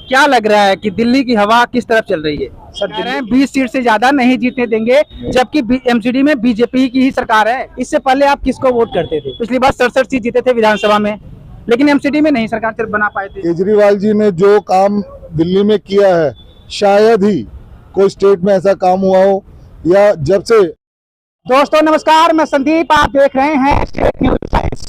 क्या लग रहा है कि दिल्ली की हवा किस तरफ चल रही है? सर कह रहे हैं 20 सीट से ज्यादा नहीं जीतने देंगे, जबकि एमसीडी में बीजेपी की ही सरकार है। इससे पहले आप किसको वोट करते थे? पिछली बार 67 सीट जीते थे विधानसभा में, लेकिन एमसीडी में नहीं सरकार सिर्फ बना पाए थे। केजरीवाल जी ने जो काम दिल्ली में किया है, शायद ही कोई स्टेट में ऐसा काम हुआ हो, या जब से। दोस्तों नमस्कार, मैं संदीप, आप देख रहे हैं स्टेट न्यूज़ टाइम्स।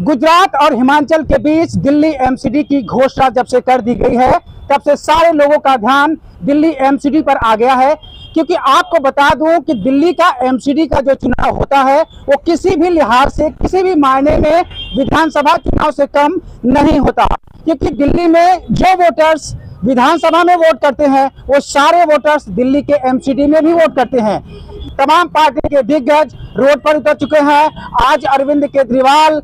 गुजरात और हिमाचल के बीच दिल्ली एमसीडी की घोषणा जब से कर दी गई है, तब से सारे लोगों का ध्यान दिल्ली एमसीडी पर आ गया है। क्योंकि आपको बता दूं कि दिल्ली का एमसीडी का जो चुनाव होता है वो किसी भी लिहाज से, किसी भी मायने में विधानसभा चुनाव से कम नहीं होता। क्योंकि दिल्ली में जो वोटर्स विधानसभा में वोट करते हैं वो सारे वोटर्स दिल्ली के एमसीडी में भी वोट करते हैं। तमाम पार्टी के दिग्गज रोड पर उतर चुके हैं। आज अरविंद केजरीवाल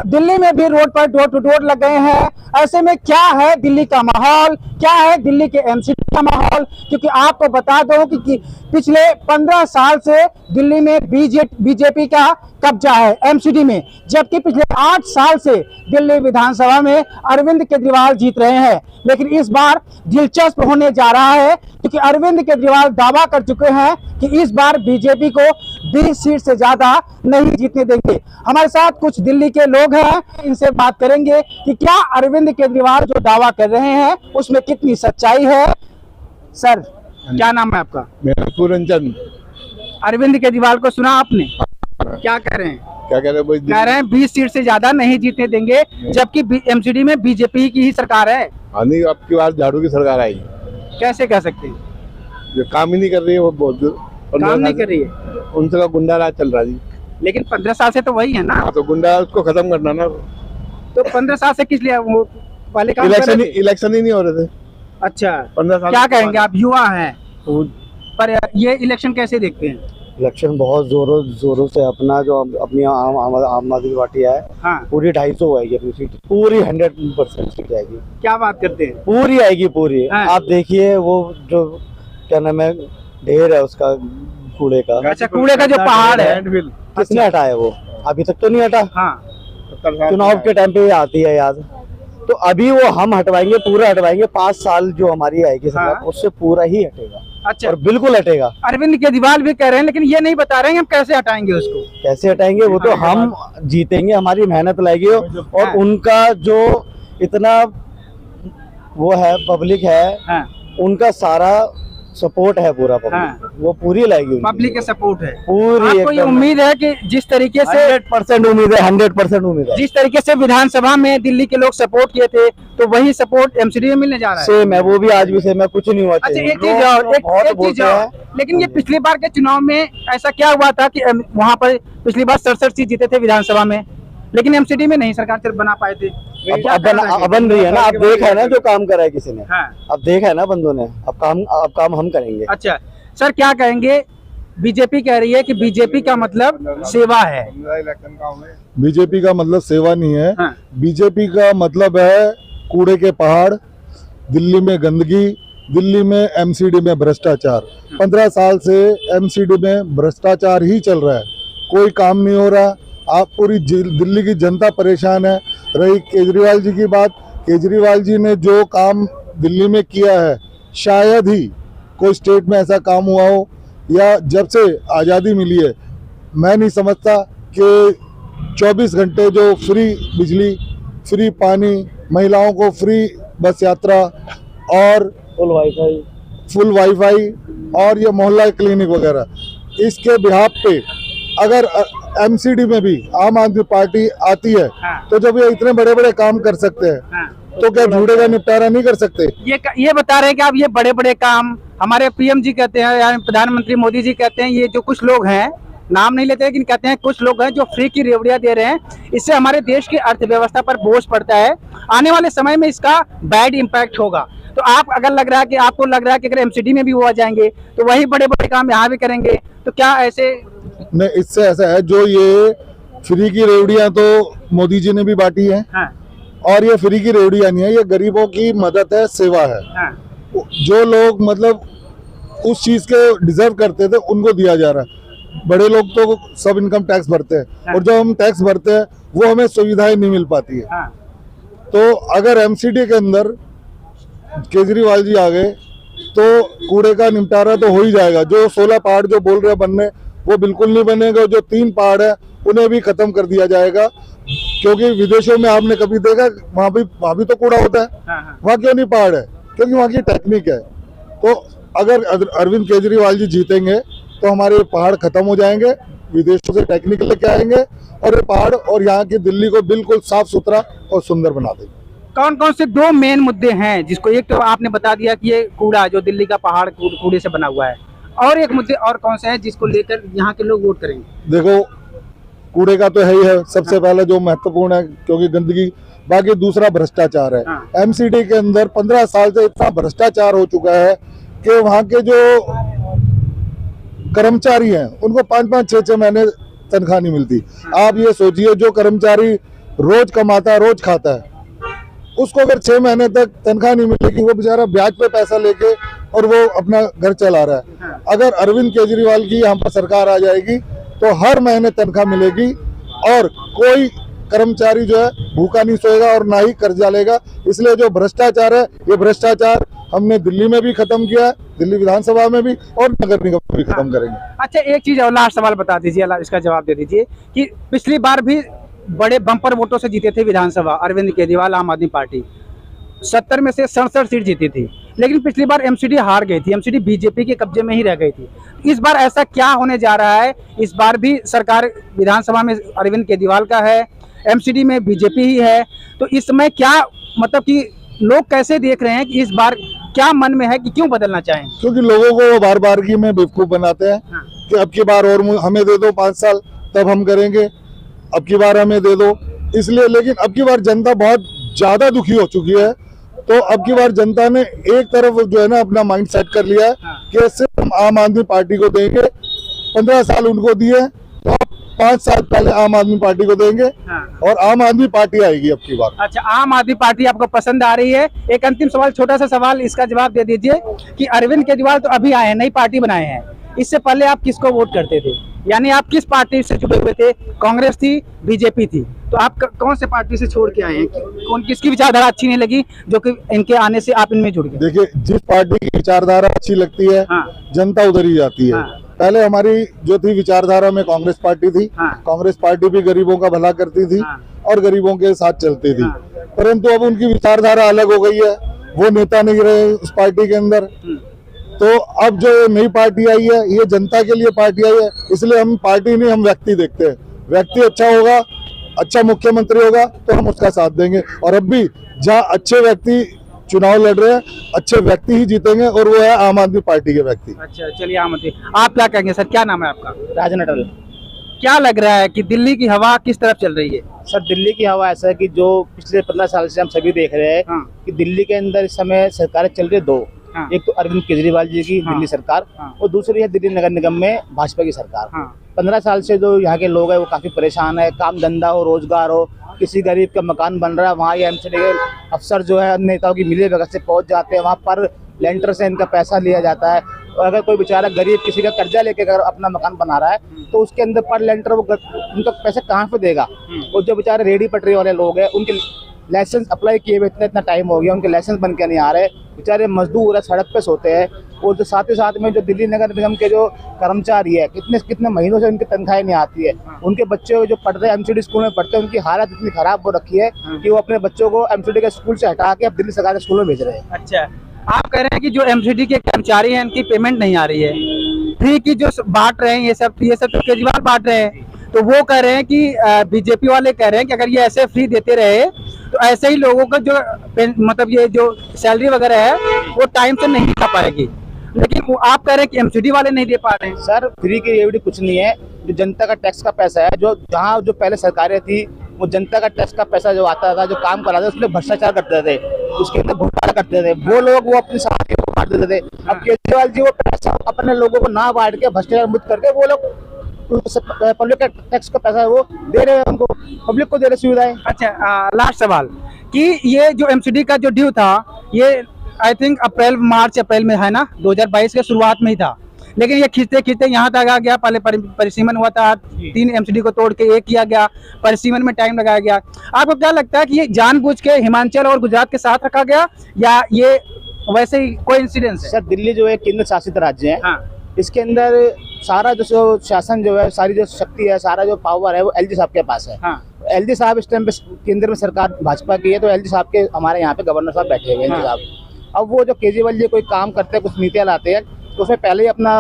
दिल्ली में भी रोड पर डोर टू डोर लग गए हैं। ऐसे में क्या है दिल्ली का माहौल, क्या है दिल्ली के एमसीडी का माहौल? क्योंकि आपको बता दो कि पिछले 15 साल से दिल्ली में बीजेपी का कब्जा है एमसीडी में, जबकि पिछले 8 साल से दिल्ली विधानसभा में अरविंद केजरीवाल जीत रहे हैं। लेकिन इस बार दिलचस्प होने जा रहा है, क्योंकि अरविंद केजरीवाल दावा कर चुके हैं कि इस बार बीजेपी को 20 सीट से ज्यादा नहीं जीतने देंगे। हमारे साथ कुछ दिल्ली के लोग हैं, इनसे बात करेंगे कि क्या अरविंद केजरीवाल जो दावा कर रहे हैं उसमें कितनी सच्चाई है। सर, क्या नाम है आपका? मेरा पूरनचंद। अरविंद केजरीवाल को सुना आपने? क्या कह रहे हैं? क्या कह रहे हैं? 20 सीट से ज्यादा नहीं जीतने देंगे, जबकि एमसीडी में बीजेपी की ही सरकार है। हाँ, नहीं, अब की बार झाड़ू की सरकार आई। कैसे कह सकते हैं? जो काम ही नहीं कर रही है वो बहुत काम नहीं कर रही है, उनसे का गुंडा राज चल रहा है जी। लेकिन 15 साल से तो वही है ना। तो गुंडा उसको खत्म करना ना। तो 15 साल से किस लिए वो वाले काम इलेक्शन ही नहीं हो रहे थे। अच्छा, 15 साल। क्या कहेंगे आप? युवा हैं, पर ये इलेक्शन कैसे देखते हैं? इलेक्शन बहुत जोरों से अपना जो अपनी आम आदमी पार्टी है, हाँ, पूरी 250 आएगी अपनी सीट, पूरी 100% सीट आएगी। क्या बात करते हैं? पूरी आएगी पूरी। हाँ। आप देखिए वो जो क्या नाम है, ढेर है उसका कूड़े का। अच्छा, कूड़े का जो पहाड़ है, किसने हटाया वो? अभी तक तो नहीं हटा। हाँ, चुनाव के टाइम पे आती है याद, तो अभी वो हम हटवाएंगे, पूरा हटवाएंगे। 5 साल जो हमारी आएगी सरकार, उससे पूरा ही हटेगा। अच्छा, और बिल्कुल हटेगा। अरविंद केजरीवाल भी कह रहे हैं, लेकिन ये नहीं बता रहे हैं हम कैसे हटाएंगे उसको। कैसे हटाएंगे वो तो हम जीतेंगे, हमारी मेहनत लगेगी। और उनका जो इतना वो है, पब्लिक है, हाँ, उनका सारा सपोर्ट है, पूरा पब्लिक। हाँ, वो पूरी लाएगी, पब्लिक का सपोर्ट है पूरी। आपको ये उम्मीद है कि जिस तरीके से 100% उम्मीद है, 100% उम्मीद है। जिस तरीके से विधानसभा में दिल्ली के लोग सपोर्ट किए थे, तो वही सपोर्ट एमसीडी में मिलने जा रहा है। सेम है, वो भी आज भी सेम है, कुछ नहीं हुआ। अच्छा, एक चीज और, लेकिन ये पिछली बार के चुनाव में ऐसा क्या हुआ था कि वहाँ पर पिछली बार 67 सीट जीते थे विधानसभा में, लेकिन एमसीडी में नहीं सरकार सिर्फ बना पाए थे। अब बन रही है ना, अब देखा है ना जो काम करा है किसी ने। हाँ, अब देखा है ना बंदों ने, अब काम हम करेंगे। अच्छा सर, क्या कहेंगे? बीजेपी कह रही है कि बीजेपी का मतलब सेवा है। बीजेपी का मतलब सेवा नहीं है। हाँ, बीजेपी का मतलब है कूड़े के पहाड़, दिल्ली में गंदगी, दिल्ली में एमसीडी में भ्रष्टाचार। 15 साल से एमसीडी में भ्रष्टाचार ही चल रहा है, कोई काम नहीं हो रहा। आप पूरी दिल्ली की जनता परेशान है। रही केजरीवाल जी की बात, केजरीवाल जी ने जो काम दिल्ली में किया है, शायद ही कोई स्टेट में ऐसा काम हुआ हो, या जब से आज़ादी मिली है। मैं नहीं समझता कि 24 घंटे जो फ्री बिजली, फ्री पानी, महिलाओं को फ्री बस यात्रा और फुल वाईफाई और ये मोहल्ला क्लिनिक वगैरह, इसके बिहाफ पे अगर एमसीडी में भी आम आदमी पार्टी आती है, हाँ, तो जब ये इतने बड़े बड़े काम कर सकते हैं, हाँ, तो क्या झूठे का निपटारा नहीं कर सकते? ये बता रहे हैं कि आप ये बड़े बड़े काम हमारे पीएम जी कहते हैं, या प्रधानमंत्री मोदी जी कहते हैं, ये जो कुछ लोग हैं, नाम नहीं लेते लेकिन कहते हैं कुछ लोग हैं जो फ्री की रेवड़ियां दे रहे हैं, इससे हमारे देश की अर्थव्यवस्था पर बोझ पड़ता है, आने वाले समय में इसका बैड इम्पैक्ट होगा। तो आप अगर आपको लग रहा है कि अगर एमसीडी में भी वो आ जाएंगे तो वही बड़े बड़े काम यहाँ भी करेंगे, तो क्या ऐसे नहीं? इससे ऐसा है, जो ये फ्री की रेवड़ियां तो मोदी जी ने भी बांटी है। हाँ, और ये फ्री की रेवड़ियां नहीं है, ये गरीबों की मदद है, सेवा है। हाँ, जो लोग मतलब उस चीज के डिजर्व करते थे उनको दिया जा रहा है। बड़े लोग तो सब इनकम टैक्स भरते हैं, हाँ, और जब हम टैक्स भरते हैं वो हमें सुविधाएं नहीं मिल पाती है। हाँ, तो अगर एमसीडी के अंदर केजरीवाल जी आ गए तो कूड़े का निपटारा तो हो ही जाएगा। जो 16 पहाड़ जो बोल रहे हैं बनने, वो बिल्कुल नहीं बनेगा। जो 3 पहाड़ है उन्हें भी खत्म कर दिया जाएगा, क्योंकि विदेशों में आपने कभी देखा वहां भी तो कूड़ा होता है, वहां क्यों नहीं पहाड़ है? क्योंकि वहां की टेक्निक है। तो अगर अरविंद केजरीवाल जी जीतेंगे तो हमारे पहाड़ खत्म हो जाएंगे, विदेशों से टेक्निक लेके आएंगे और ये पहाड़ और यहाँ की दिल्ली को बिल्कुल साफ सुथरा और सुंदर बना देंगे। कौन कौन से 2 मेन मुद्दे हैं जिसको, एक तो आपने बता दिया कि ये कूड़ा जो दिल्ली का पहाड़ कूड़े से बना हुआ है, और एक मुद्दे और कौन से हैं जिसको लेकर यहाँ के लोग वोट करेंगे? देखो, कूड़े का तो है ही है सबसे पहले जो महत्वपूर्ण है, क्योंकि गंदगी। बाकी दूसरा भ्रष्टाचार है। एमसीडी के अंदर 15 साल से इतना भ्रष्टाचार हो चुका है कि वहाँ के जो कर्मचारी हैं उनको 5-5, 6-6 महीने तनख्वाह नहीं मिलती। आप ये सोचिए, जो कर्मचारी रोज कमाता है, रोज खाता है, उसको अगर 6 महीने तक तनख्वाह नहीं मिलेगी, वो बेचारा ब्याज पे पैसा लेके और वो अपना घर चला रहा है। अगर अरविंद केजरीवाल की यहाँ पर सरकार आ जाएगी तो हर महीने तनख्वाह मिलेगी और कोई कर्मचारी जो है भूखा नहीं सोएगा और ना ही कर्जा लेगा। इसलिए जो भ्रष्टाचार है, ये भ्रष्टाचार हमने दिल्ली में भी खत्म किया है, दिल्ली विधानसभा में भी, और नगर निगम में भी खत्म करेंगे। अच्छा, एक चीज और लास्ट सवाल बता दीजिए, इसका जवाब दे दीजिए कि पिछली बार भी बड़े बम्पर वोटों से जीते थे विधानसभा अरविंद केजरीवाल आम आदमी पार्टी, 70 में से 67 सीट जीती थी, लेकिन पिछली बार एमसीडी हार गई थी, एमसीडी बीजेपी के कब्जे में ही रह गई थी। इस बार ऐसा क्या होने जा रहा है? इस बार भी सरकार विधानसभा में अरविंद केजरीवाल का है, एमसीडी में बीजेपी ही है, तो इस समय क्या मतलब कि लोग कैसे देख रहे हैं कि इस बार क्या मन में है कि क्यों बदलना चाहें? क्योंकि लोगों को वो बार बार की में बेवकूफ बनाते हैं कि अब की बार और हमें दे दो 5 साल, तब हम करेंगे, अब की बार हमें दे दो, इसलिए। लेकिन अब की बार जनता बहुत ज्यादा दुखी हो चुकी है, तो अब की बार जनता ने एक तरफ जो है ना अपना माइंड सेट कर लिया है कि सिर्फ हम आम आदमी पार्टी को देंगे। 15 साल उनको दिए तो अब 5 साल पहले आम आदमी पार्टी को देंगे और आम आदमी पार्टी आएगी अब की बार। अच्छा, आम आदमी पार्टी आपको पसंद आ रही है। एक अंतिम सवाल, छोटा सा सवाल, इसका जवाब दे दीजिए कि अरविंद केजरीवाल तो अभी आए हैं, नई पार्टी बनाए हैं, इससे पहले आप किसको वोट करते थे? यानी आप किस पार्टी से जुड़े हुए थे? कांग्रेस थी, बीजेपी थी, तो आप कौन से पार्टी से छोड़ के आए हैं? कौन किसकी विचारधारा अच्छी नहीं लगी जो कि इनके आने से आप इनमें जुड़ गए? देखिए, जिस पार्टी की विचारधारा अच्छी लगती है जनता उधर ही जाती है। पहले हमारी जो थी विचारधारा में कांग्रेस पार्टी थी, कांग्रेस पार्टी भी गरीबों का भला करती थी और गरीबों के साथ चलती थी, परंतु अब उनकी विचारधारा अलग हो गई है, वो नेता नहीं रहे उस पार्टी के अंदर। तो अब जो नई पार्टी आई है, ये जनता के लिए पार्टी आई है, इसलिए हम पार्टी नहीं, हम व्यक्ति देखते हैं। व्यक्ति अच्छा होगा, अच्छा मुख्यमंत्री होगा तो हम उसका साथ देंगे। और अब भी जहाँ अच्छे व्यक्ति चुनाव लड़ रहे हैं, अच्छे व्यक्ति ही जीतेंगे और वो है आम आदमी पार्टी के व्यक्ति। अच्छा, चलिए आम आदमी, आप क्या कहेंगे सर? क्या नाम है आपका? राजन अटल। क्या लग रहा है कि दिल्ली की हवा किस तरफ चल रही है? सर, दिल्ली की हवा ऐसा है कि जो पिछले 15 साल से हम सभी देख रहे हैं कि दिल्ली के अंदर इस समय सरकारें चल रही है 2। एक तो अरविंद केजरीवाल जी की दिल्ली सरकार और दूसरी है दिल्ली नगर निगम में भाजपा की सरकार। 15 साल से जो यहाँ के लोग हैं वो काफी परेशान है। काम धंधा हो, रोजगार हो, किसी गरीब का मकान बन रहा है, वहाँ ये एमसीडी के अफसर जो है नेताओं की मिली भगत से पहुंच जाते हैं, वहाँ पर लेंटर से इनका पैसा लिया जाता है। और अगर कोई बेचारा गरीब किसी का कर्जा लेके अगर अपना मकान बना रहा है तो उसके अंदर पर लेंटर वो उनका पैसा कहाँ पे देगा? और जो बेचारे रेडी पटरी वाले लोग हैं उनके लाइसेंस अप्लाई किए हुए इतना टाइम हो गया, उनके लाइसेंस बन के नहीं आ रहे, बेचारे मजदूर है, सड़क पे सोते हैं। और जो साथ ही साथ में जो दिल्ली नगर निगम के जो कर्मचारी है, कितने महीनों से उनकी तनख्वाहें नहीं आती है। उनके बच्चे जो पढ़ते हैं एमसीडी स्कूल में पढ़ते हैं, उनकी हालत इतनी खराब हो रखी है कि वो अपने बच्चों को एमसीडी के स्कूल से हटा के अब दिल्ली सरकार के स्कूल में भेज रहे हैं। अच्छा, आप कह रहे हैं कि जो एमसीडी के कर्मचारी हैं उनकी पेमेंट नहीं आ रही है, फ्री की जो बांट रहे हैं ये सब तो केजरीवाल बांट रहे हैं, तो वो कह रहे हैं कि बीजेपी वाले कह रहे हैं कि अगर ये ऐसे फ्री देते रहे तो ऐसे ही लोगों को जो मतलब ये जो सैलरी वगैरह है वो टाइम से नहीं आ पाएगी। लेकिन वो आप कह रहे हैं कि एमसीडी वाले नहीं दे पा रहे हैं। सर, फ्री की एवडी कुछ नहीं है, जो जनता का टैक्स का पैसा है, जो जहाँ जो पहले सरकारें थी वो जनता का टैक्स का पैसा जो आता था, जो काम कराते उसमें भ्रष्टाचार करते थे, उसके अंदर घोटाला करते थे, वो लोग वो अपने साथियों को बांट देते थे। अब केजरीवाल जी वो पैसा अपने लोगों को ना बांट के भ्रष्टाचार मुक्त करके वो लोग पब्लिक का टैक्स का पैसा है वो दे रहे हैं, उनको पब्लिक को दे रहे सुविधाएं। अच्छा, लास्ट सवाल कि ये जो एमसीडी का जो ड्यू था ये आई थिंक मार्च अप्रैल में है ना, 2022 के शुरुआत में ही था, लेकिन ये खींचते खींचते यहाँ तक आ गया। पहले परिसीमन हुआ था, 3 एमसीडी को तोड़ के 1 किया गया, परिसीमन में टाइम लगाया गया। आपको क्या लगता है कि ये जानबूझ के हिमाचल और गुजरात के साथ रखा गया या ये वैसे ही कोई इंसिडेंस है? सर दिल्ली जो है केंद्र शासित राज्य है, हाँ इसके अंदर सारा जो शासन जो है, सारी जो शक्ति है, सारा जो पावर है वो एलजी साहब के पास है। हाँ एलजी साहब इस टाइम पे केंद्र में सरकार भाजपा की है, तो एलजी साहब के हमारे यहाँ पे गवर्नर साहब बैठे हुए हैं, एलजी साहब। अब वो जो केजरीवाल जी कोई काम करते हैं, कुछ नीतियाँ लाते हैं, तो उसमें पहले ही अपना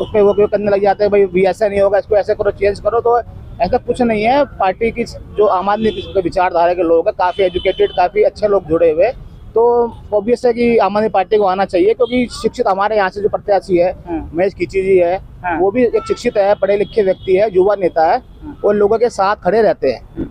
उसमें वो करने लग जाते हैं, भाई भी ऐसा नहीं होगा, इसको ऐसे करो, चेंज करो। तो ऐसा कुछ नहीं है। पार्टी की जो आम आदमी की विचारधारा के लोग हैं, काफ़ी एजुकेटेड, काफ़ी अच्छे लोग जुड़े हुए, तो ऑब्वियस है कि आम आदमी पार्टी को आना चाहिए, क्योंकि शिक्षित हमारे यहाँ से जो प्रत्याशी है महेश खींची जी है, वो भी एक शिक्षित है, पढ़े लिखे व्यक्ति है, युवा नेता है, और लोगों के साथ खड़े रहते हैं।